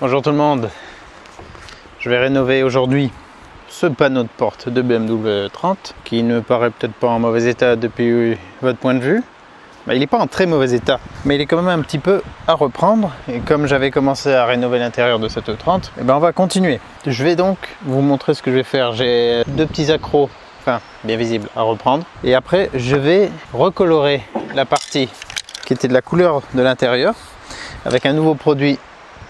Bonjour tout le monde, je vais rénover aujourd'hui ce panneau de porte de BMW 30 qui ne paraît peut-être pas en mauvais état depuis votre point de vue. Il n'est pas en très mauvais état, mais il est quand même un petit peu à reprendre. Et comme j'avais commencé à rénover l'intérieur de cette 30, on va continuer. Je vais donc vous montrer ce que je vais faire. J'ai deux petits accros, bien visibles, à reprendre. Et après, je vais recolorer la partie qui était de la couleur de l'intérieur avec un nouveau produit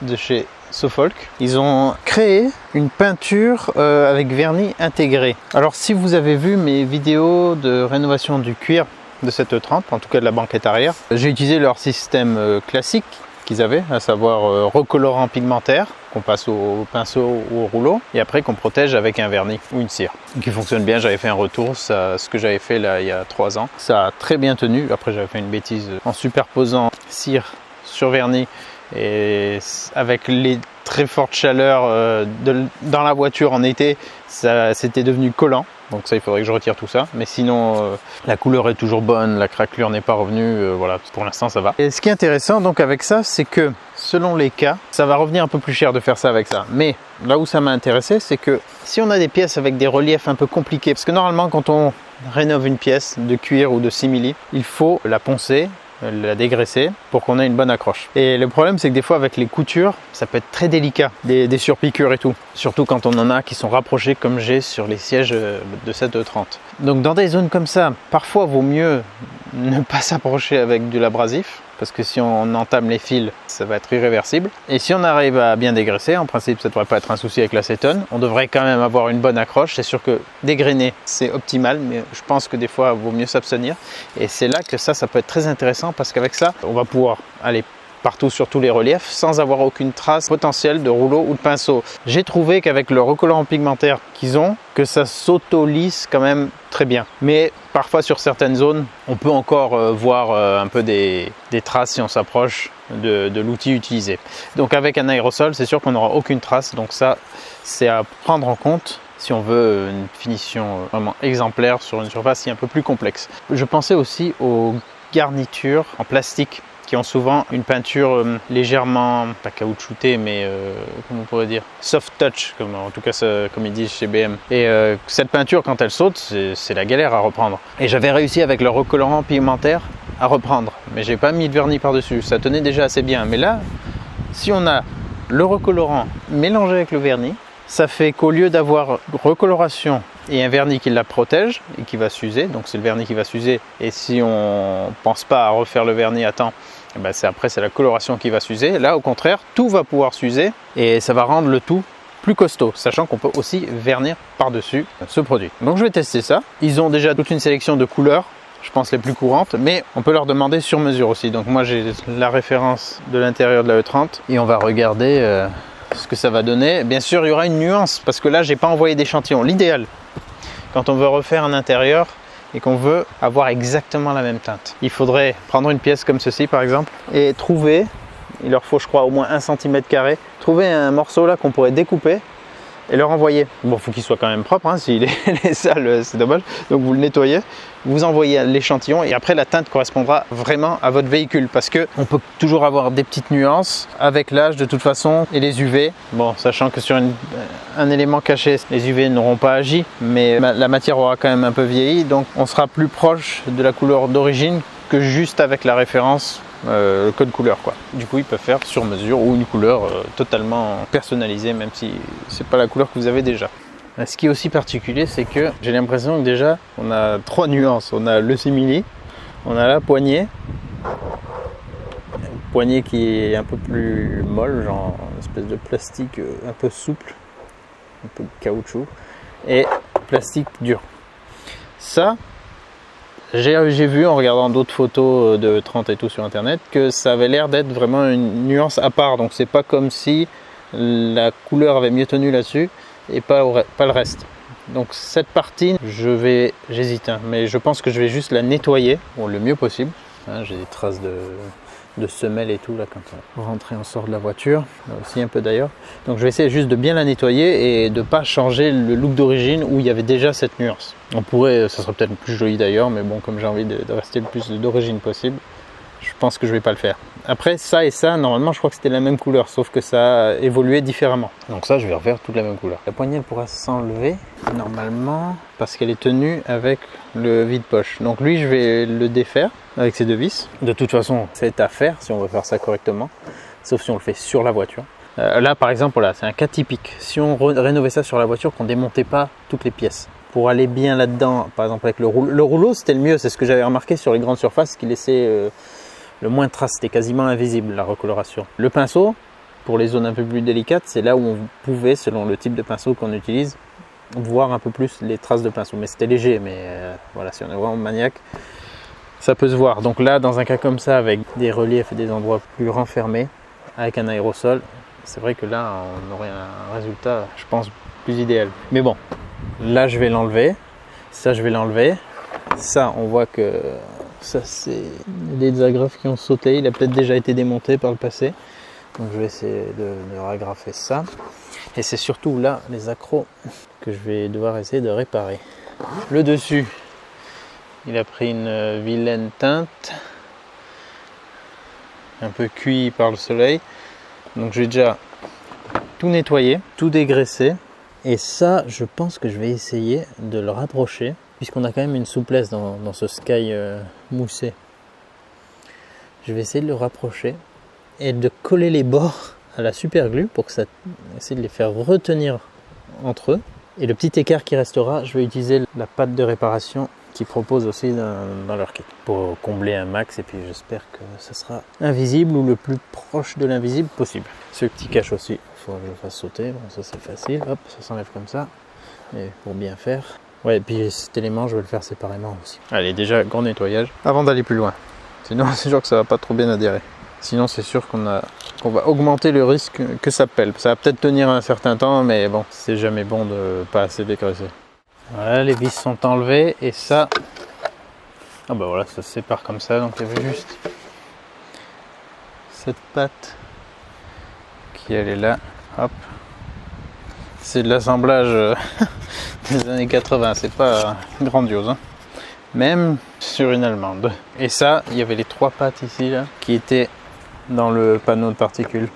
de chez Sofolk. Ils ont créé une peinture avec vernis intégré. Alors si vous avez vu mes vidéos de rénovation du cuir de cette 30, en tout cas de la banquette arrière, j'ai utilisé leur système classique qu'ils avaient, à savoir recolorant pigmentaire qu'on passe au pinceau ou au rouleau et après qu'on protège avec un vernis ou une cire qui fonctionne bien. J'avais fait un retour, ce que j'avais fait là il y a 3 ans, ça a très bien tenu. Après j'avais fait une bêtise en superposant cire sur vernis et avec les très fortes chaleurs dans la voiture en été, ça c'était devenu collant. Donc ça, il faudrait que je retire tout ça. Mais sinon, la couleur est toujours bonne, la craquelure n'est pas revenue. Voilà, pour l'instant, ça va. Et ce qui est intéressant donc avec ça, c'est que selon les cas, ça va revenir un peu plus cher de faire ça avec ça. Mais là où ça m'a intéressé, c'est que si on a des pièces avec des reliefs un peu compliqués, parce que normalement, quand on rénove une pièce de cuir ou de simili, il faut la poncer, la dégraisser pour qu'on ait une bonne accroche. Et le problème, c'est que des fois avec les coutures, ça peut être très délicat, des surpiqûres et tout. Surtout quand on en a qui sont rapprochés comme j'ai sur les sièges de cette 30. Donc dans des zones comme ça, parfois vaut mieux ne pas s'approcher avec de l'abrasif, parce que si on entame les fils, ça va être irréversible. Et si on arrive à bien dégraisser, en principe ça ne devrait pas être un souci avec l'acétone, on devrait quand même avoir une bonne accroche. C'est sûr que dégrainer c'est optimal, mais je pense que des fois il vaut mieux s'abstenir. Et c'est là que ça peut être très intéressant, parce qu'avec ça, on va pouvoir aller partout sur tous les reliefs sans avoir aucune trace potentielle de rouleau ou de pinceau. J'ai trouvé qu'avec le recolorant pigmentaire qu'ils ont, que ça s'auto-lisse quand même très bien. Mais parfois sur certaines zones, on peut encore voir un peu des traces si on s'approche de l'outil utilisé. Donc avec un aérosol, c'est sûr qu'on n'aura aucune trace. Donc ça, c'est à prendre en compte si on veut une finition vraiment exemplaire sur une surface un peu plus complexe. Je pensais aussi aux garnitures en plastique qui ont souvent une peinture légèrement, pas caoutchoutée, mais comment on pourrait dire, soft touch, en tout cas comme ils disent chez BM. Et cette peinture, quand elle saute, c'est la galère à reprendre. Et j'avais réussi avec le recolorant pigmentaire à reprendre, mais j'ai pas mis de vernis par-dessus, ça tenait déjà assez bien. Mais là, si on a le recolorant mélangé avec le vernis, ça fait qu'au lieu d'avoir recoloration et un vernis qui la protège et qui va s'user, donc c'est le vernis qui va s'user, et si on pense pas à refaire le vernis à temps, c'est la coloration qui va s'user. Là au contraire, tout va pouvoir s'user et ça va rendre le tout plus costaud, sachant qu'on peut aussi vernir par-dessus ce produit. Donc je vais tester ça. Ils ont déjà toute une sélection de couleurs, je pense les plus courantes, mais on peut leur demander sur mesure aussi. Donc moi j'ai la référence de l'intérieur de la E30 et on va regarder ce que ça va donner. Bien sûr, il y aura une nuance parce que là, j'ai pas envoyé d'échantillon. L'idéal, quand on veut refaire un intérieur et qu'on veut avoir exactement la même teinte, il faudrait prendre une pièce comme ceci par exemple et trouver, il leur faut je crois au moins 1 cm², trouver un morceau là qu'on pourrait découper et leur envoyer. Bon, il faut qu'il soit quand même propre, hein, s'il est sale, c'est dommage. Donc vous le nettoyez, vous envoyez l'échantillon et après la teinte correspondra vraiment à votre véhicule, parce que on peut toujours avoir des petites nuances avec l'âge de toute façon et les UV. Bon, sachant que sur un élément caché, les UV n'auront pas agi, mais la matière aura quand même un peu vieilli, donc on sera plus proche de la couleur d'origine que juste avec la référence. Le code couleur quoi. Du coup ils peuvent faire sur mesure ou une couleur totalement personnalisée, même si c'est pas la couleur que vous avez déjà. Ce qui est aussi particulier, c'est que j'ai l'impression que déjà on a 3 nuances. On a le simili, on a la poignée qui est un peu plus molle, genre une espèce de plastique un peu souple, un peu de caoutchouc, et plastique dur. Ça, j'ai vu en regardant d'autres photos de 30 et tout sur internet que ça avait l'air d'être vraiment une nuance à part. Donc c'est pas comme si la couleur avait mieux tenu là-dessus et pas le reste. Donc cette partie, j'hésite, hein, mais je pense que je vais juste la nettoyer le mieux possible. Hein, j'ai des traces de semelles et tout là quand on rentre et on sort de la voiture, là aussi un peu d'ailleurs. Donc je vais essayer juste de bien la nettoyer et de pas changer le look d'origine où il y avait déjà cette nuance. On pourrait, ça serait peut-être plus joli d'ailleurs, mais bon, comme j'ai envie de rester le plus d'origine possible, je pense que je vais pas le faire. Après ça et ça, normalement je crois que c'était la même couleur, sauf que ça a évolué différemment. Donc ça je vais refaire toute la même couleur. La poignée elle pourra s'enlever normalement parce qu'elle est tenue avec le vide-poche. Donc lui je vais le défaire avec ces deux vis. De toute façon c'est à faire si on veut faire ça correctement, sauf si on le fait sur la voiture. Là par exemple voilà, c'est un cas typique. Si on rénovait ça sur la voiture, qu'on démontait pas toutes les pièces. Pour aller bien là-dedans, par exemple avec le rouleau. Le rouleau c'était le mieux, c'est ce que j'avais remarqué sur les grandes surfaces qui laissait le moins de traces, c'était quasiment invisible la recoloration. Le pinceau, pour les zones un peu plus délicates, c'est là où on pouvait, selon le type de pinceau qu'on utilise, voir un peu plus les traces de pinceau. Mais c'était léger, mais voilà, si on est vraiment maniaque, ça peut se voir. Donc là, dans un cas comme ça, avec des reliefs et des endroits plus renfermés, avec un aérosol, c'est vrai que là, on aurait un résultat, je pense, plus idéal. Mais bon, là, je vais l'enlever. Ça, je vais l'enlever. Ça, on voit que ça, c'est des agrafes qui ont sauté. Il a peut-être déjà été démonté par le passé. Donc, je vais essayer de ragrafer ça. Et c'est surtout là, les accros, que je vais devoir essayer de réparer. Le dessus, il a pris une vilaine teinte. Un peu cuit par le soleil. Donc, j'ai déjà tout nettoyé, tout dégraissé. Et ça, je pense que je vais essayer de le rapprocher, puisqu'on a quand même une souplesse dans ce sky moussé. Je vais essayer de le rapprocher et de coller les bords à la super glue pour que ça essaie de les faire retenir entre eux. Et le petit écart qui restera, je vais utiliser la pâte de réparation qu'ils proposent aussi dans leur kit pour combler un max, et puis j'espère que ça sera invisible ou le plus proche de l'invisible possible. Ce petit cache aussi, il faut que je le fasse sauter. Bon, ça c'est facile, hop, ça s'enlève comme ça. Et pour bien faire. Ouais, et puis cet élément, je vais le faire séparément aussi. Allez, déjà, grand nettoyage avant d'aller plus loin. Sinon, c'est sûr que ça va pas trop bien adhérer. Sinon, c'est sûr qu'on va augmenter le risque que ça pèle. Ça va peut-être tenir un certain temps, mais bon, c'est jamais bon de pas assez dégraisser. Voilà, les vis sont enlevées et ça, ah bah voilà, ça se sépare comme ça. Donc il y avait juste cette patte qui allait là, hop. C'est de l'assemblage des années 80, c'est pas grandiose, hein. Même sur une allemande. Et ça, il y avait les trois pattes ici là, qui étaient dans le panneau de particules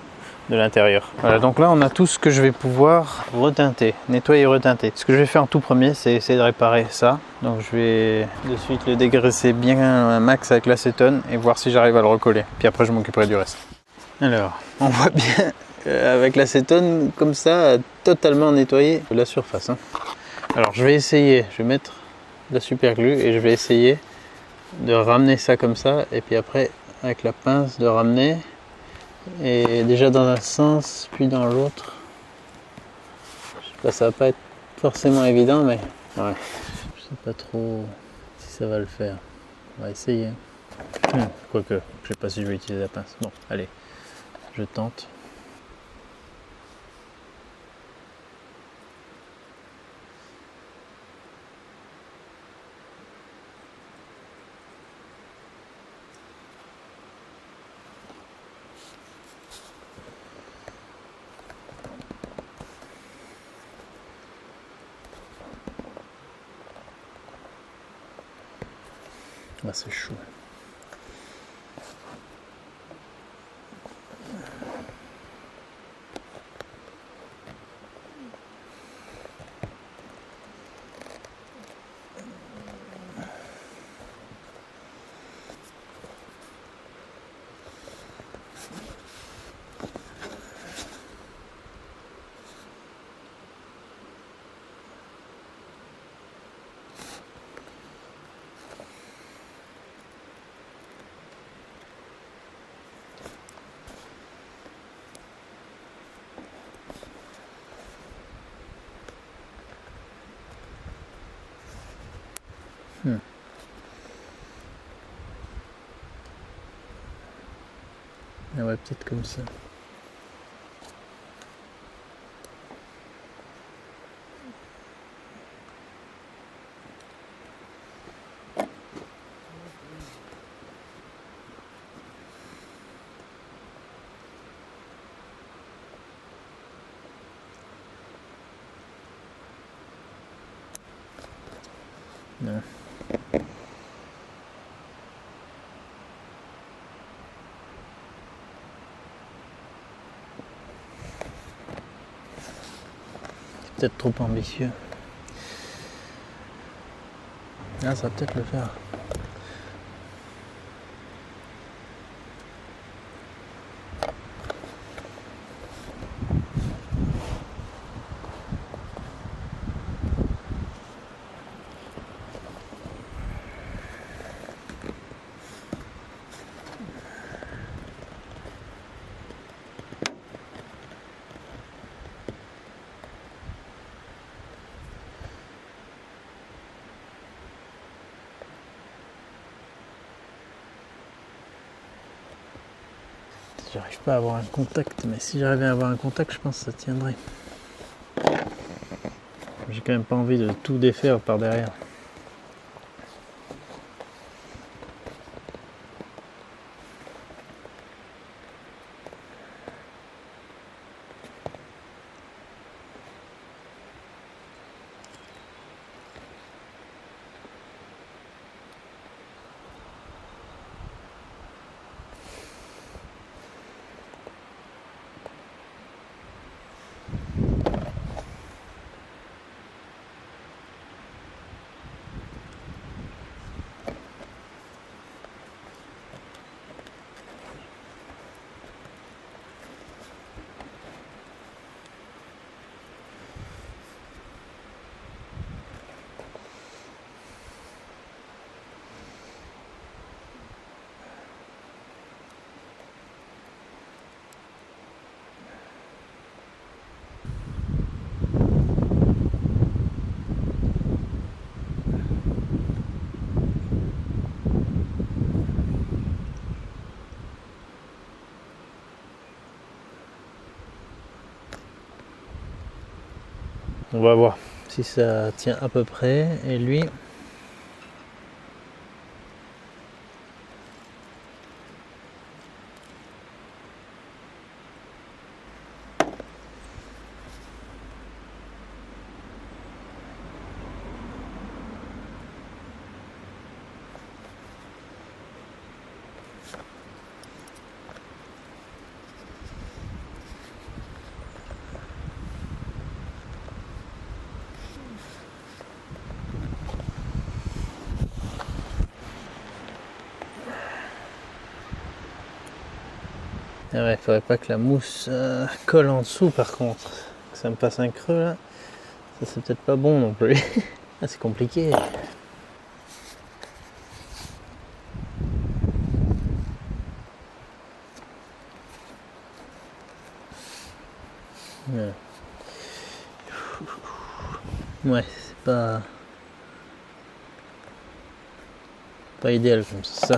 de l'intérieur. Voilà, donc là on a tout ce que je vais pouvoir reteinter, nettoyer et reteinter. Ce que je vais faire en tout premier, c'est essayer de réparer ça. Donc je vais de suite le dégraisser bien un max avec l'acétone et voir si j'arrive à le recoller. Puis après je m'occuperai du reste. Alors, on voit bien avec l'acétone comme ça, totalement nettoyer la surface, hein. Alors je vais essayer, je vais mettre de la super glue et je vais essayer de ramener ça comme ça, et puis après avec la pince de ramener. Et déjà dans un sens puis dans l'autre. Je sais pas, ça va pas être forcément évident, mais ouais, je sais pas trop si ça va le faire. On va essayer. Quoique, je sais pas si je vais utiliser la pince. Bon, allez, je tente. Ah, c'est chaud. Ah ouais, peut-être comme ça. Non. peut-être trop ambitieux. Ah, ça va peut-être le faire. J'arrive pas à avoir un contact, mais si j'arrivais à avoir un contact, je pense que ça tiendrait. J'ai quand même pas envie de tout défaire par derrière. On va voir si ça tient à peu près. Et lui, ah ouais, faudrait pas que la mousse colle en dessous par contre. Que ça me passe un creux là. Ça c'est peut-être pas bon non plus. Ah, c'est compliqué. Ouais, ouais, c'est pas idéal comme ça.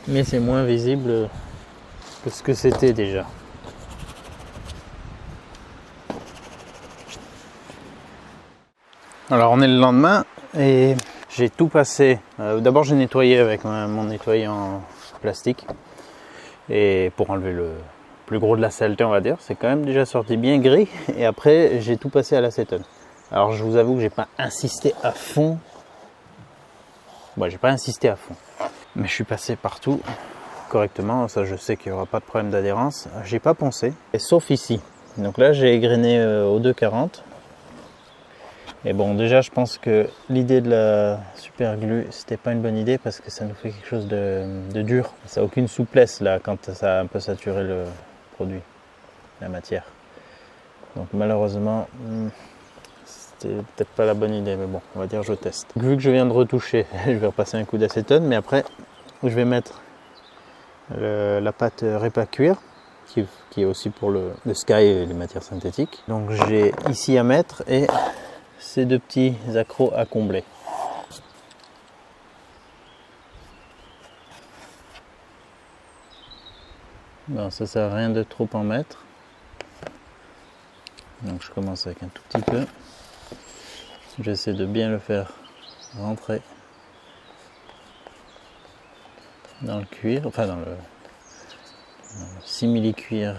Mais c'est moins visible que ce que c'était déjà. Alors on est le lendemain et j'ai tout passé. D'abord j'ai nettoyé avec mon nettoyant plastique et pour enlever le plus gros de la saleté on va dire. C'est quand même déjà sorti bien gris et après j'ai tout passé à l'acétone. Alors je vous avoue que j'ai pas insisté à fond. Bon, j'ai pas insisté à fond. Mais je suis passé partout correctement. Ça je sais qu'il n'y aura pas de problème d'adhérence. J'ai pas poncé, et sauf ici. Donc là j'ai égrené au 2,40. Et bon, déjà, je pense que l'idée de la super glue, c'était pas une bonne idée parce que ça nous fait quelque chose de dur. Ça n'a aucune souplesse là quand ça a un peu saturé le produit, la matière. Donc malheureusement, c'était peut-être pas la bonne idée, mais bon, on va dire je teste. Vu que je viens de retoucher, je vais repasser un coup d'acétone, mais après, je vais mettre la pâte Repa Cuir, qui est aussi pour le Sky et les matières synthétiques. Donc j'ai ici à mettre et ces deux petits accros à combler. Bon, ça sert à rien de trop en mettre. Donc je commence avec un tout petit peu. J'essaie de bien le faire rentrer dans le cuir, enfin dans le simili-cuir,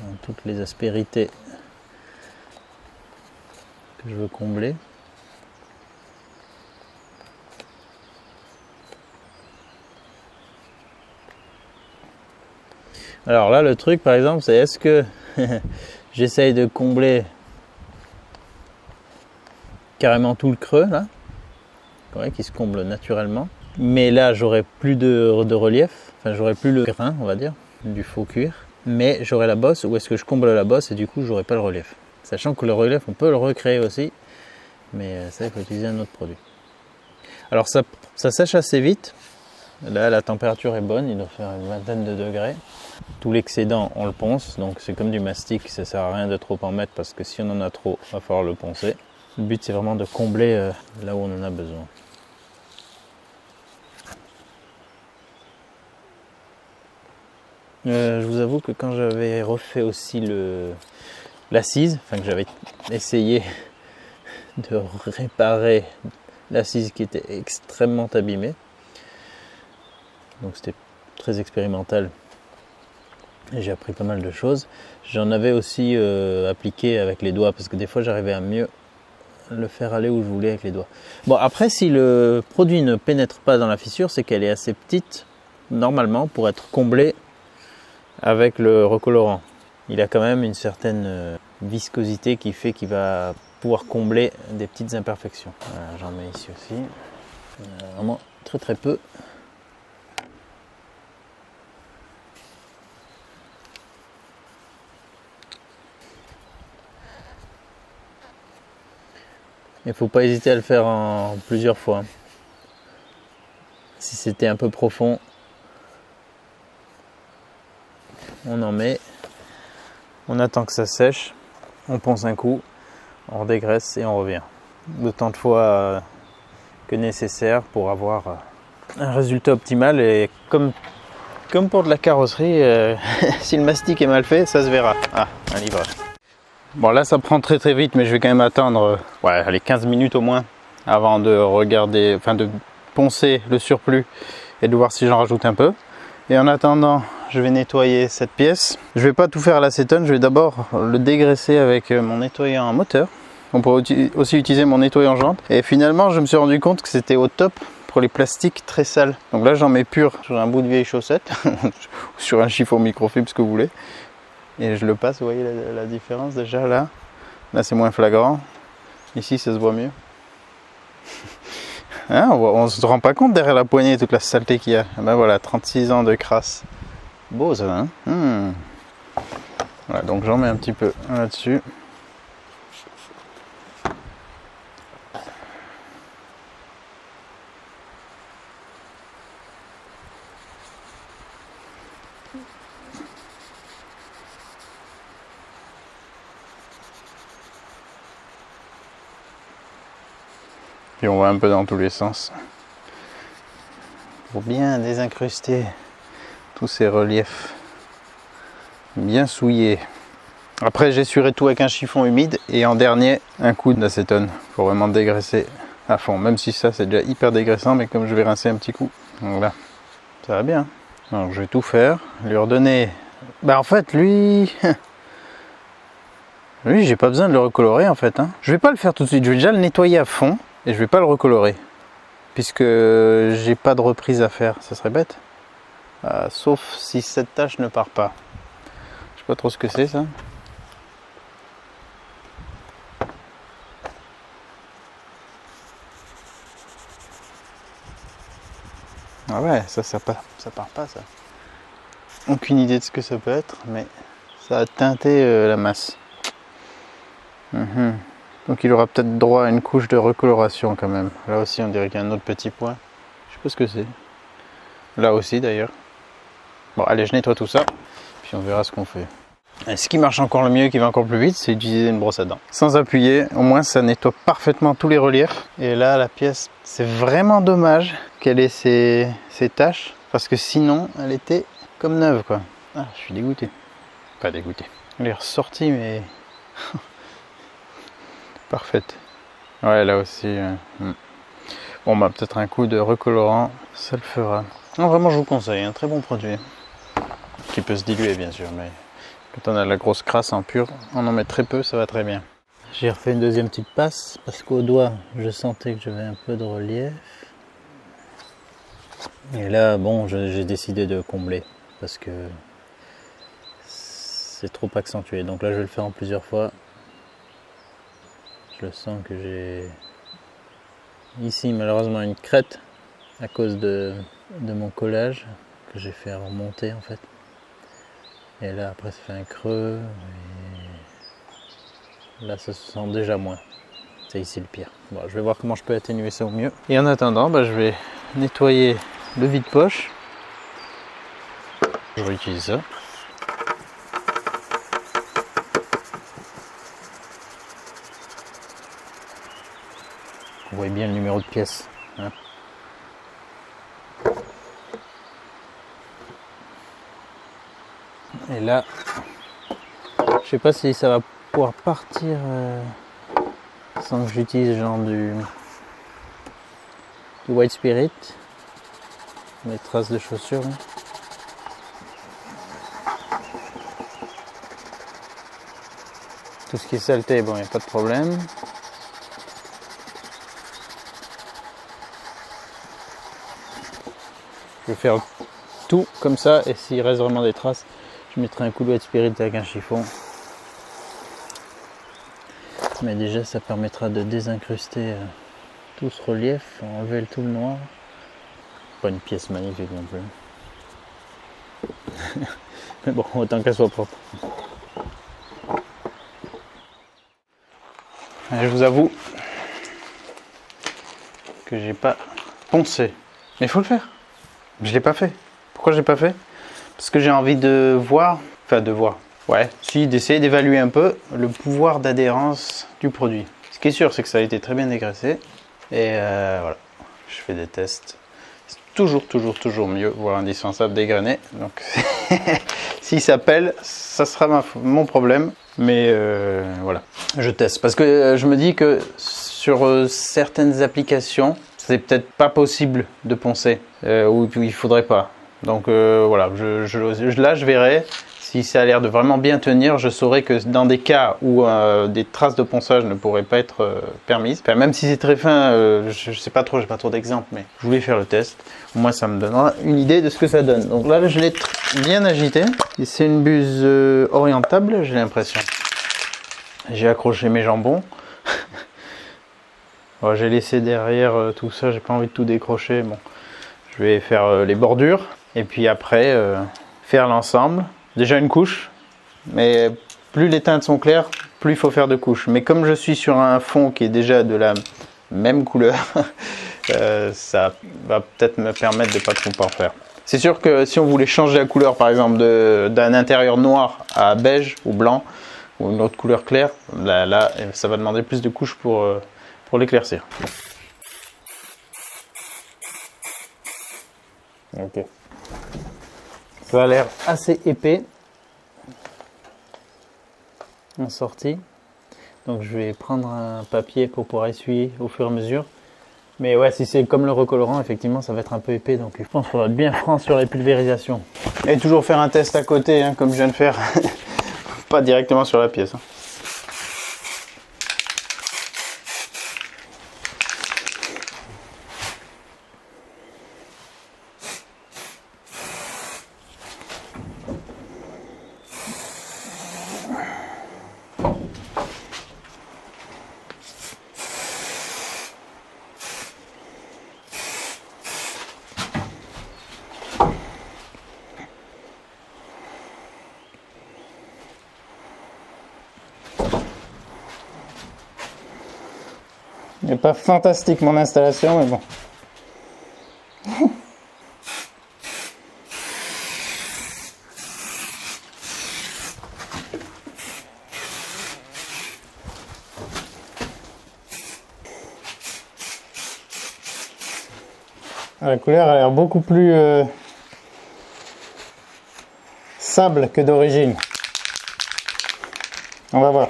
dans toutes les aspérités que je veux combler. Alors là, le truc par exemple, c'est est-ce que j'essaye de combler carrément tout le creux là, qui se comble naturellement. Mais là j'aurai plus de relief, enfin j'aurai plus le grain on va dire, du faux cuir. Mais j'aurai la bosse où est-ce que je comble la bosse et du coup j'aurai pas le relief. Sachant que le relief on peut le recréer aussi, mais ça il faut utiliser un autre produit. Alors ça sèche assez vite, là la température est bonne, il doit faire une vingtaine de degrés. Tout l'excédent on le ponce, donc c'est comme du mastic, ça sert à rien de trop en mettre parce que si on en a trop, il va falloir le poncer. Le but c'est vraiment de combler là où on en a besoin. Je vous avoue que quand j'avais refait aussi l'assise, enfin que j'avais essayé de réparer l'assise qui était extrêmement abîmée, donc c'était très expérimental et j'ai appris pas mal de choses. J'en avais aussi appliqué avec les doigts parce que des fois j'arrivais à mieux le faire aller où je voulais avec les doigts. Bon, après si le produit ne pénètre pas dans la fissure, c'est qu'elle est assez petite normalement pour être comblée avec le recolorant. Il a quand même une certaine viscosité qui fait qu'il va pouvoir combler des petites imperfections. Voilà, j'en mets ici aussi. Vraiment très très peu. Il ne faut pas hésiter à le faire en plusieurs fois. Si c'était un peu profond, on en met, on attend que ça sèche, on ponce un coup, on dégraisse et on revient. D'autant de fois que nécessaire pour avoir un résultat optimal. Et comme pour de la carrosserie, si le mastic est mal fait, ça se verra. Ah, un livre. Bon là ça prend très très vite, mais je vais quand même attendre allez, 15 minutes au moins avant de regarder, enfin de poncer le surplus et de voir si j'en rajoute un peu. Et en attendant, je vais nettoyer cette pièce. Je vais pas tout faire à l'acétone, je vais d'abord le dégraisser avec mon nettoyant moteur. On pourrait aussi utiliser mon nettoyant jante. Et finalement, je me suis rendu compte que c'était au top pour les plastiques très sales. Donc là, j'en mets pur sur un bout de vieille chaussette, ou sur un chiffon microfibre, ce que vous voulez. Et je le passe, vous voyez la différence déjà là. Là, c'est moins flagrant. Ici, ça se voit mieux. Hein, on se rend pas compte derrière la poignée toute la saleté qu'il y a. Ben voilà, 36 ans de crasse. Beau ça, hein. Voilà, donc j'en mets un petit peu là-dessus. Puis on va un peu dans tous les sens pour bien désincruster tous ces reliefs bien souillés. Après j'essuierai tout avec un chiffon humide et en dernier un coup d'acétone pour vraiment dégraisser à fond, même si ça c'est déjà hyper dégraissant, mais comme je vais rincer un petit coup, donc là ça va bien. Alors je vais tout faire, lui redonner, en fait lui j'ai pas besoin de le recolorer en fait, hein. Je vais pas le faire tout de suite, je vais déjà le nettoyer à fond et je vais pas le recolorer puisque j'ai pas de reprise à faire, ça serait bête, sauf si cette tache ne part pas. Je sais pas trop ce que c'est ça. Ah ouais, ça part pas ça. Aucune idée de ce que ça peut être, mais ça a teinté la masse. Donc il aura peut-être droit à une couche de recoloration quand même. Là aussi on dirait qu'il y a un autre petit point. Je sais pas ce que c'est. Là aussi d'ailleurs. Bon allez, je nettoie tout ça, puis on verra ce qu'on fait. Et ce qui marche encore le mieux, qui va encore plus vite, c'est d'utiliser une brosse à dents. Sans appuyer, au moins ça nettoie parfaitement tous les reliefs. Et là la pièce, c'est vraiment dommage qu'elle ait ces taches, parce que sinon elle était comme neuve quoi. Ah, je suis dégoûté. Pas dégoûté. Elle est ressortie mais... parfaite. Ouais, là aussi. Bon, peut-être un coup de recolorant, ça le fera. Non, vraiment, je vous conseille, un très bon produit. Qui peut se diluer, bien sûr, mais quand on a de la grosse crasse en pur, on en met très peu, ça va très bien. J'ai refait une deuxième petite passe, parce qu'au doigt, je sentais que j'avais un peu de relief. Et là, bon, j'ai décidé de combler, parce que c'est trop accentué. Donc là, je vais le faire en plusieurs fois. Je sens que j'ai ici malheureusement une crête à cause de mon collage que j'ai fait remonter en fait. Et là après ça fait un creux et là ça se sent déjà moins. C'est ici le pire. Bon, je vais voir comment je peux atténuer ça au mieux. Et en attendant, je vais nettoyer le vide-poche. Je réutilise ça. Vous voyez bien le numéro de pièce. Hein. Et là, je sais pas si ça va pouvoir partir sans que j'utilise genre du white spirit, les traces de chaussures. Hein. Tout ce qui est saleté, bon, il n'y a pas de problème. Je vais faire tout comme ça et s'il reste vraiment des traces, je mettrai un coup de white spirit avec un chiffon. Mais déjà ça permettra de désincruster tout ce relief, enlever tout le noir. Pas une pièce magnifique non plus. Mais bon, autant qu'elle soit propre. Et je vous avoue que j'ai pas poncé. Mais il faut le faire. Je l'ai pas fait. Pourquoi je l'ai pas fait? Parce que j'ai envie de voir, d'essayer d'évaluer un peu le pouvoir d'adhérence du produit. Ce qui est sûr, c'est que ça a été très bien dégraissé. Et voilà, je fais des tests. C'est toujours mieux, voire indispensable dégrainer. Donc, si ça pèle, ça sera mon problème. Mais voilà, je teste. Parce que je me dis que sur certaines applications, c'est peut-être pas possible de poncer. Ou il faudrait pas. Donc voilà, là je verrai. Si ça a l'air de vraiment bien tenir, je saurai que dans des cas où des traces de ponçage ne pourraient pas être permises, enfin, même si c'est très fin, je sais pas trop, j'ai pas trop d'exemples, mais je voulais faire le test. Au moins ça me donnera une idée de ce que ça donne. Donc là je l'ai bien agité. Et c'est une buse orientable, j'ai l'impression. J'ai accroché mes jambons. Bon, j'ai laissé derrière tout ça, j'ai pas envie de tout décrocher. Bon, je vais faire les bordures et puis après faire l'ensemble. Déjà une couche, mais plus les teintes sont claires, plus il faut faire de couches. Mais comme je suis sur un fond qui est déjà de la même couleur, ça va peut-être me permettre de pas trop en faire. C'est sûr que si on voulait changer la couleur, par exemple d'un intérieur noir à beige ou blanc, ou une autre couleur claire, là ça va demander plus de couches pour l'éclaircir. Ok. Ça a l'air assez épais en sortie. Donc je vais prendre un papier pour pouvoir essuyer au fur et à mesure. Mais ouais, si c'est comme le recolorant, effectivement, ça va être un peu épais. Donc je pense qu'il faudra être bien franc sur les pulvérisations. Et toujours faire un test à côté, hein, comme je viens de faire. Pas directement sur la pièce. Hein. C'est pas fantastique mon installation, mais bon. La couleur a l'air beaucoup plus sable que d'origine. On va voir.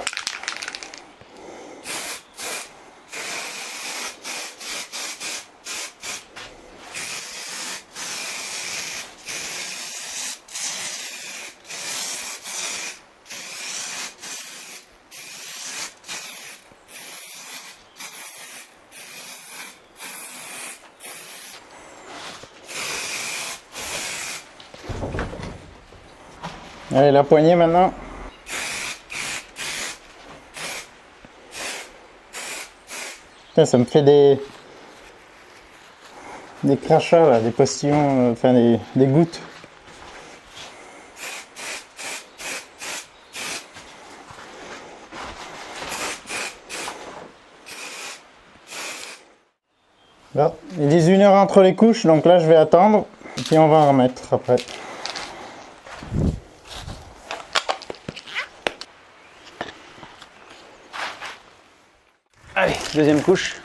Allez, la poignée maintenant. Putain, ça me fait des des crachats, là, des postillons, enfin des gouttes. Bon, ils disent 1 heure entre les couches, donc là je vais attendre, et puis on va en remettre après. Allez, deuxième couche.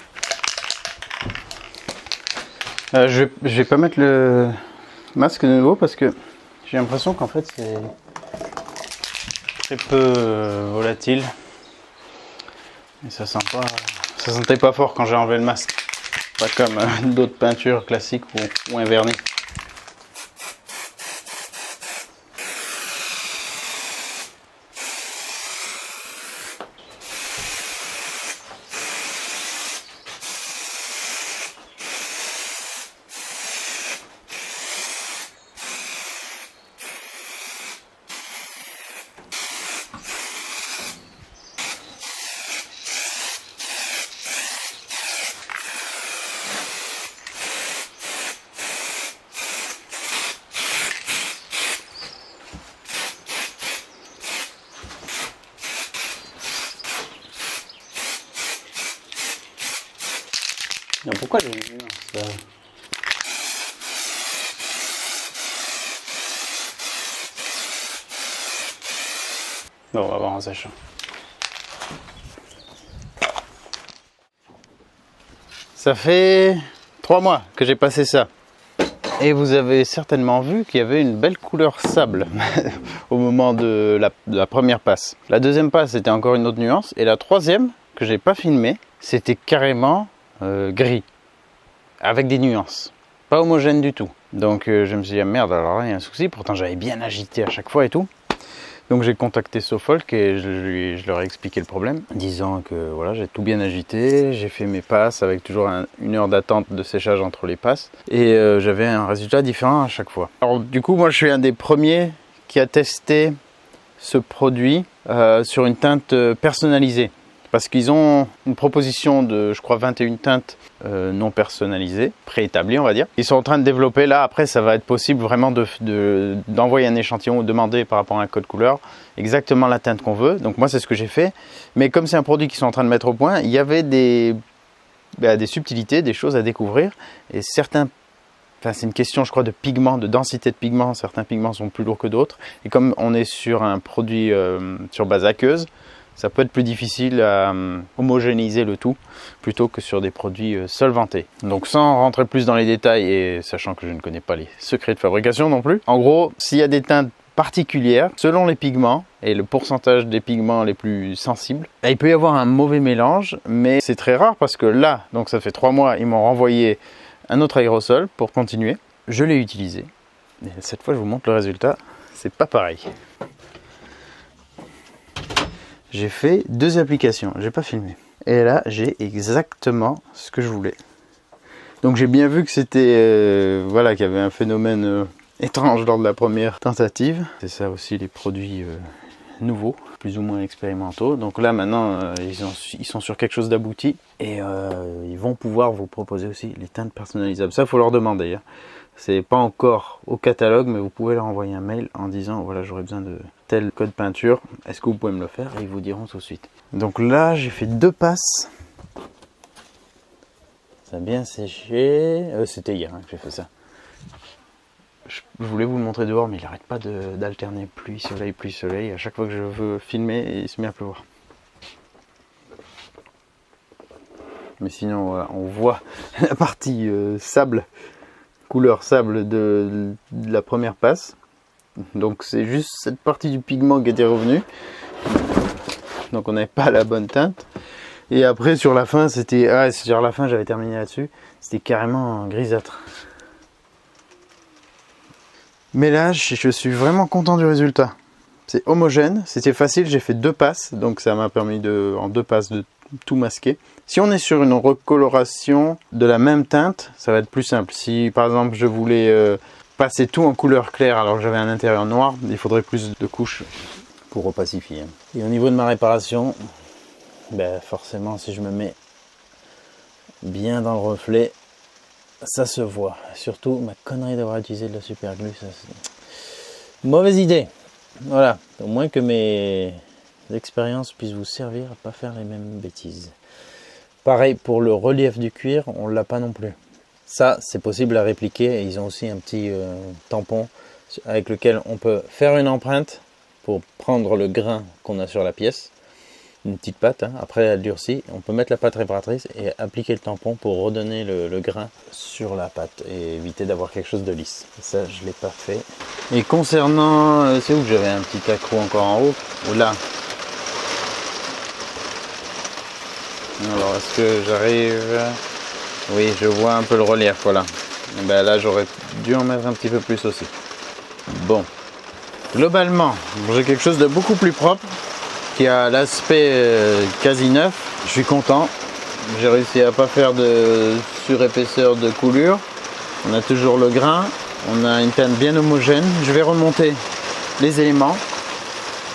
Je vais pas mettre le masque de nouveau parce que j'ai l'impression qu'en fait c'est très peu volatile. Et ça sentait pas fort quand j'ai enlevé le masque. Pas comme d'autres peintures classiques ou un vernis. Alors pourquoi j'ai mis ça? Bon, on va voir en sachant. Ça fait 3 mois que j'ai passé ça. Et vous avez certainement vu qu'il y avait une belle couleur sable au moment de la première passe. La deuxième passe, c'était encore une autre nuance. Et la troisième, que j'ai pas filmée, c'était carrément gris. Avec des nuances. Pas homogène du tout. Donc je me suis dit, ah, merde, alors là, il y a un souci. Pourtant, j'avais bien agité à chaque fois et tout. Donc j'ai contacté SoFolk et je leur ai expliqué le problème, disant que voilà, j'ai tout bien agité, j'ai fait mes passes avec toujours 1 heure d'attente de séchage entre les passes et j'avais un résultat différent à chaque fois. Alors du coup, moi je suis un des premiers qui a testé ce produit sur une teinte personnalisée. Parce qu'ils ont une proposition de, je crois, 21 teintes non personnalisées, préétablies, on va dire. Ils sont en train de développer, là, après, ça va être possible vraiment d'envoyer un échantillon ou demander par rapport à un code couleur exactement la teinte qu'on veut. Donc moi, c'est ce que j'ai fait. Mais comme c'est un produit qu'ils sont en train de mettre au point, il y avait des subtilités, des choses à découvrir. Et certains, enfin, c'est une question, je crois, de pigments, de densité de pigments. Certains pigments sont plus lourds que d'autres. Et comme on est sur un produit sur base aqueuse, ça peut être plus difficile à homogénéiser le tout plutôt que sur des produits solventés. Donc sans rentrer plus dans les détails et sachant que je ne connais pas les secrets de fabrication non plus, en gros, s'il y a des teintes particulières, selon les pigments et le pourcentage des pigments les plus sensibles, il peut y avoir un mauvais mélange, mais c'est très rare parce que là, donc ça fait 3 mois, ils m'ont renvoyé un autre aérosol pour continuer. Je l'ai utilisé. Et cette fois, je vous montre le résultat. C'est pas pareil. J'ai fait 2 applications, j'ai pas filmé. Et là, j'ai exactement ce que je voulais. Donc j'ai bien vu que c'était, voilà, qu'il y avait un phénomène étrange lors de la première tentative. C'est ça aussi les produits nouveaux, plus ou moins expérimentaux. Donc là maintenant, ils sont sur quelque chose d'abouti et ils vont pouvoir vous proposer aussi les teintes personnalisables. Ça, il faut leur demander. Hein. C'est pas encore au catalogue, mais vous pouvez leur envoyer un mail en disant voilà, j'aurais besoin de tel code peinture, est-ce que vous pouvez me le faire? Et ils vous diront tout de suite. Donc là, j'ai fait 2 passes. Ça a bien séché. C'était hier que j'ai fait ça. Je voulais vous le montrer dehors, mais il n'arrête pas d'alterner pluie, soleil, pluie, soleil. À chaque fois que je veux filmer, il se met à pleuvoir. Mais sinon, voilà, on voit la partie sable, couleur sable de la première passe. Donc c'est juste cette partie du pigment qui était revenue. Donc on n'avait pas la bonne teinte. Et après sur la fin, c'était... sur la fin j'avais terminé là-dessus. C'était carrément grisâtre. Mais là, je suis vraiment content du résultat. C'est homogène, c'était facile, j'ai fait 2 passes. Donc ça m'a permis en 2 passes de tout masquer. Si on est sur une recoloration de la même teinte, ça va être plus simple. Si par exemple je voulais passer tout en couleur claire alors que j'avais un intérieur noir, il faudrait plus de couches pour opacifier. Et au niveau de ma réparation, forcément si je me mets bien dans le reflet, ça se voit. Surtout ma connerie d'avoir utilisé de la super glue, ça c'est... Mauvaise idée. Voilà, au moins que mes expériences puissent vous servir à pas faire les mêmes bêtises. Pareil pour le relief du cuir, on l'a pas non plus. Ça, c'est possible à répliquer. Et ils ont aussi un petit tampon avec lequel on peut faire une empreinte pour prendre le grain qu'on a sur la pièce. Une petite pâte, hein. Après elle durcit, on peut mettre la pâte réparatrice et appliquer le tampon pour redonner le grain sur la pâte et éviter d'avoir quelque chose de lisse. Et ça, je ne l'ai pas fait. Et concernant, c'est où que j'avais un petit accroc encore en haut? Ou là? Alors, est-ce que j'arrive? Oui, je vois un peu le relief, voilà. Et ben là, j'aurais dû en mettre un petit peu plus aussi. Bon, globalement, j'ai quelque chose de beaucoup plus propre, qui a l'aspect quasi neuf. Je suis content. J'ai réussi à pas faire de surépaisseur de coulure. On a toujours le grain. On a une teinte bien homogène. Je vais remonter les éléments.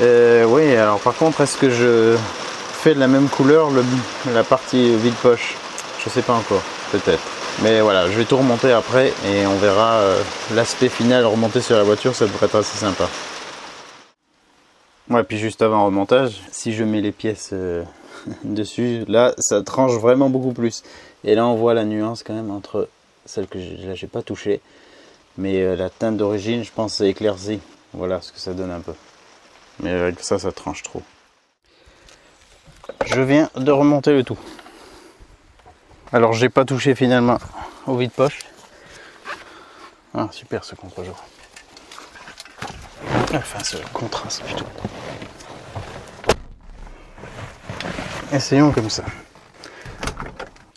Oui, alors par contre, est-ce que je fais de la même couleur la partie vide-poche? Je sais pas encore, peut-être. Mais voilà, je vais tout remonter après et on verra l'aspect final remonté sur la voiture. Ça devrait être assez sympa. Ouais, puis juste avant remontage, si je mets les pièces dessus, là ça tranche vraiment beaucoup plus. Et là on voit la nuance quand même entre celle que là j'ai pas touché, mais la teinte d'origine, je pense c'est éclairci. Voilà ce que ça donne un peu. Mais avec ça, ça tranche trop. Je viens de remonter le tout. Alors j'ai pas touché finalement au vide-poche. Ah super ce contre-jour. Enfin ce contraste plutôt. Essayons comme ça.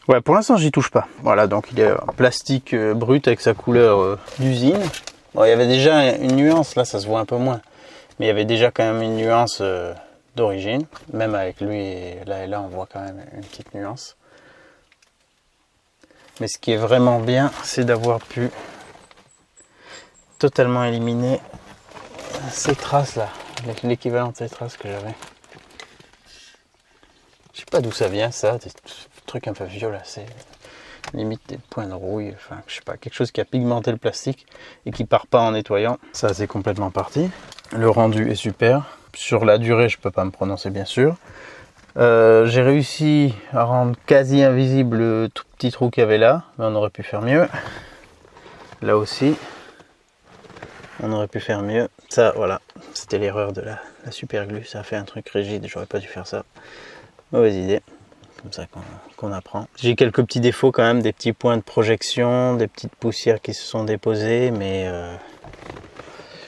Ouais, pour l'instant j'y touche pas. Voilà, donc il est en plastique brut avec sa couleur d'usine. Bon, il y avait déjà une nuance, là ça se voit un peu moins. Mais il y avait déjà quand même une nuance d'origine. Même avec lui et là on voit quand même une petite nuance. Mais ce qui est vraiment bien, c'est d'avoir pu totalement éliminer ces traces là, l'équivalent de ces traces que j'avais. Je sais pas d'où ça vient ça, des trucs un peu violacés, limite des points de rouille, enfin je sais pas, quelque chose qui a pigmenté le plastique et qui part pas en nettoyant. Ça c'est complètement parti. Le rendu est super. Sur la durée, je peux pas me prononcer bien sûr. J'ai réussi à rendre quasi invisible le tout petit trou qu'il y avait là, mais on aurait pu faire mieux. Là aussi, on aurait pu faire mieux. Ça, voilà, c'était l'erreur de la super glue. Ça a fait un truc rigide, j'aurais pas dû faire ça. Mauvaise idée, comme ça qu'on apprend. J'ai quelques petits défauts quand même, des petits points de projection, des petites poussières qui se sont déposées, mais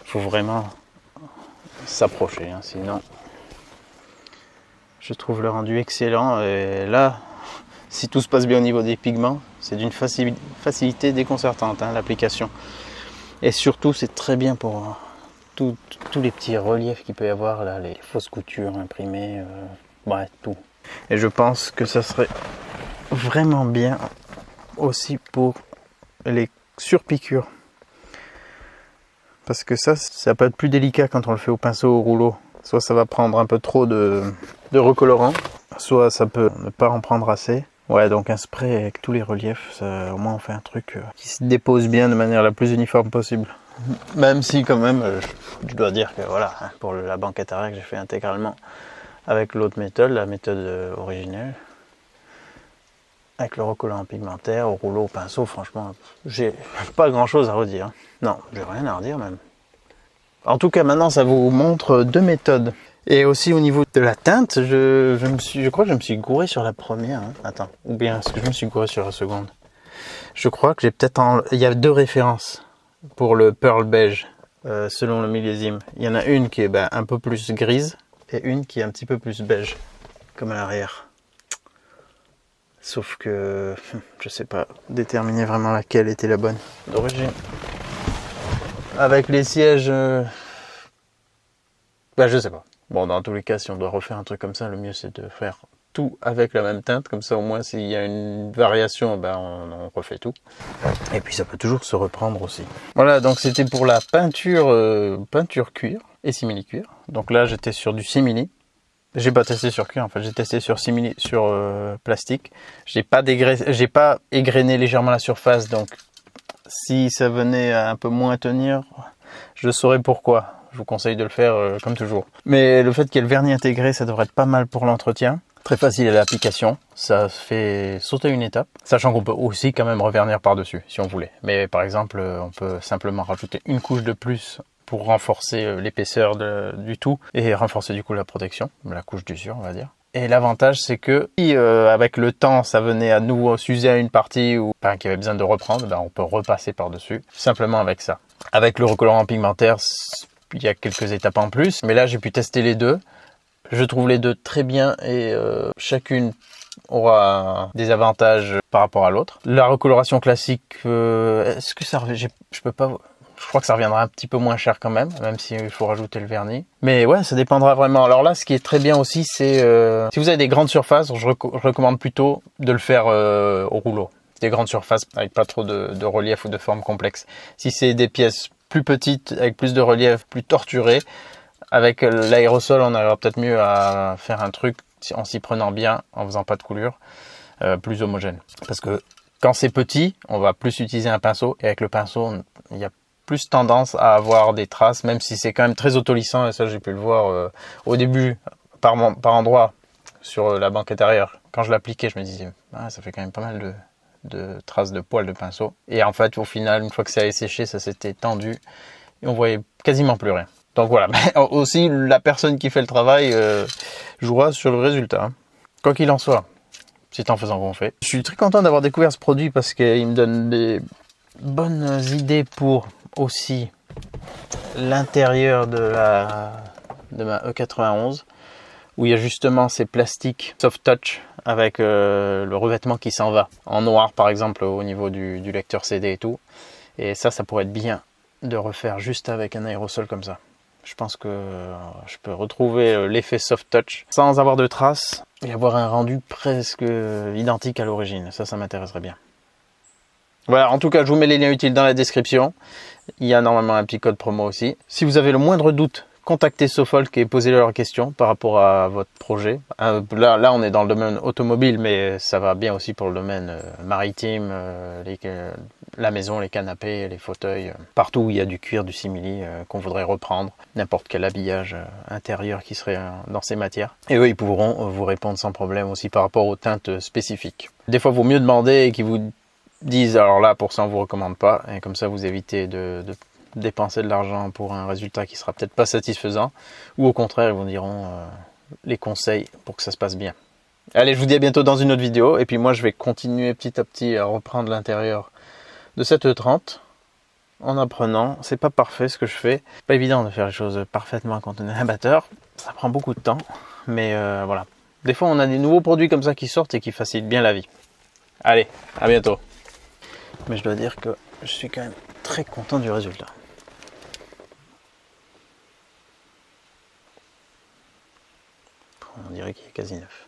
faut vraiment s'approcher, hein, sinon je trouve le rendu excellent. Et là, si tout se passe bien au niveau des pigments, c'est d'une facilité déconcertante, hein, l'application. Et surtout, c'est très bien pour tous les petits reliefs qu'il peut y avoir, là, les fausses coutures imprimées, bref, tout. Et je pense que ça serait vraiment bien aussi pour les surpiqûres. Parce que ça peut être plus délicat quand on le fait au pinceau ou au rouleau. Soit ça va prendre un peu trop de recolorant, soit ça peut ne pas en prendre assez. Ouais, donc un spray avec tous les reliefs, ça, au moins on fait un truc qui se dépose bien de manière la plus uniforme possible. Même si quand même, je dois dire que voilà, hein, pour la banque Atarac, j'ai fait intégralement avec l'autre méthode, la méthode originelle. Avec le recollant pigmentaire, au rouleau, au pinceau, franchement, j'ai pas grand chose à redire. Non, j'ai rien à redire même. En tout cas, maintenant, ça vous montre deux méthodes. Et aussi au niveau de la teinte, je crois que je me suis gouré sur la première. Hein. Attends, ou bien est-ce que je me suis gouré sur la seconde? Je crois que j'ai peut-être... Il y a deux références pour le pearl beige, selon le millésime. Il y en a une qui est un peu plus grise et une qui est un petit peu plus beige, comme à l'arrière. Sauf que je sais pas déterminer vraiment laquelle était la bonne d'origine. Avec les sièges, je sais pas. Bon, dans tous les cas, si on doit refaire un truc comme ça, le mieux c'est de faire tout avec la même teinte. Comme ça, au moins, s'il y a une variation, on refait tout. Et puis, ça peut toujours se reprendre aussi. Voilà, donc c'était pour la peinture cuir et simili-cuir. Donc là, j'étais sur du simili. J'ai pas testé sur cuir, en fait, j'ai testé sur simili, sur plastique. J'ai pas égrené légèrement la surface, donc si ça venait à un peu moins tenir, je saurais pourquoi. Je vous conseille de le faire comme toujours. Mais le fait qu'il y ait le vernis intégré, ça devrait être pas mal pour l'entretien. Très facile à l'application, ça fait sauter une étape, sachant qu'on peut aussi quand même revernir par-dessus si on voulait. Mais par exemple, on peut simplement rajouter une couche de plus pour renforcer l'épaisseur du tout et renforcer du coup la protection, la couche d'usure on va dire. Et l'avantage c'est que si avec le temps ça venait à nouveau s'user à une partie ou qu'il y avait besoin de reprendre, ben, on peut repasser par-dessus simplement avec ça. Avec le recolorant pigmentaire, il y a quelques étapes en plus, mais là j'ai pu tester les deux. Je trouve les deux très bien et chacune aura des avantages par rapport à l'autre. La recoloration classique, est-ce que ça je peux pas, je crois que ça reviendra un petit peu moins cher quand même s'il faut rajouter le vernis. Mais ouais, ça dépendra vraiment. Alors là, ce qui est très bien aussi, c'est si vous avez des grandes surfaces, je recommande plutôt de le faire au rouleau. Des grandes surfaces avec pas trop de relief ou de forme complexe. Si c'est des pièces plus petites avec plus de relief, plus torturées, avec l'aérosol, on arrivera peut-être mieux à faire un truc en s'y prenant bien, en faisant pas de coulure, plus homogène. Parce que quand c'est petit, on va plus utiliser un pinceau, et avec le pinceau, il y a plus tendance à avoir des traces, même si c'est quand même très autolissant, et ça j'ai pu le voir au début, par endroit, sur la banquette arrière. Quand je l'appliquais, je me disais, ah, ça fait quand même pas mal de traces de poils de pinceau. Et en fait, au final, une fois que ça a séché, ça s'était tendu, et on voyait quasiment plus rien. Donc voilà, mais aussi la personne qui fait le travail jouera sur le résultat. Hein. Quoi qu'il en soit, c'est en faisant qu'on fait. Je suis très content d'avoir découvert ce produit parce qu'il me donne des bonnes idées pour aussi l'intérieur de ma E91 où il y a justement ces plastiques soft touch avec le revêtement qui s'en va. En noir par exemple au niveau du lecteur CD et tout. Et ça pourrait être bien de refaire juste avec un aérosol comme ça. Je pense que je peux retrouver l'effet soft touch sans avoir de traces et avoir un rendu presque identique à l'origine. Ça m'intéresserait bien. Voilà, en tout cas, je vous mets les liens utiles dans la description. Il y a normalement un petit code promo aussi. Si vous avez le moindre doute, contactez Sofolk et posez leurs questions par rapport à votre projet. Là, on est dans le domaine automobile, mais ça va bien aussi pour le domaine maritime, la maison, les canapés, les fauteuils, partout où il y a du cuir, du simili qu'on voudrait reprendre, n'importe quel habillage intérieur qui serait dans ces matières. Et eux, ils pourront vous répondre sans problème aussi par rapport aux teintes spécifiques. Des fois, il vaut mieux demander et qu'ils vous disent, alors là, pour ça, on vous recommande pas, et comme ça, vous évitez de dépenser de l'argent pour un résultat qui sera peut-être pas satisfaisant, ou au contraire, ils vous diront les conseils pour que ça se passe bien. Allez, je vous dis à bientôt dans une autre vidéo, et puis moi, je vais continuer petit à petit à reprendre l'intérieur de cette E30 en apprenant. C'est pas parfait ce que je fais. Pas évident de faire les choses parfaitement quand on est amatteur. Ça prend beaucoup de temps. Mais voilà. Des fois, on a des nouveaux produits comme ça qui sortent et qui facilitent bien la vie. Allez, à bientôt. Mais je dois dire que je suis quand même très content du résultat. On dirait qu'il est quasi neuf.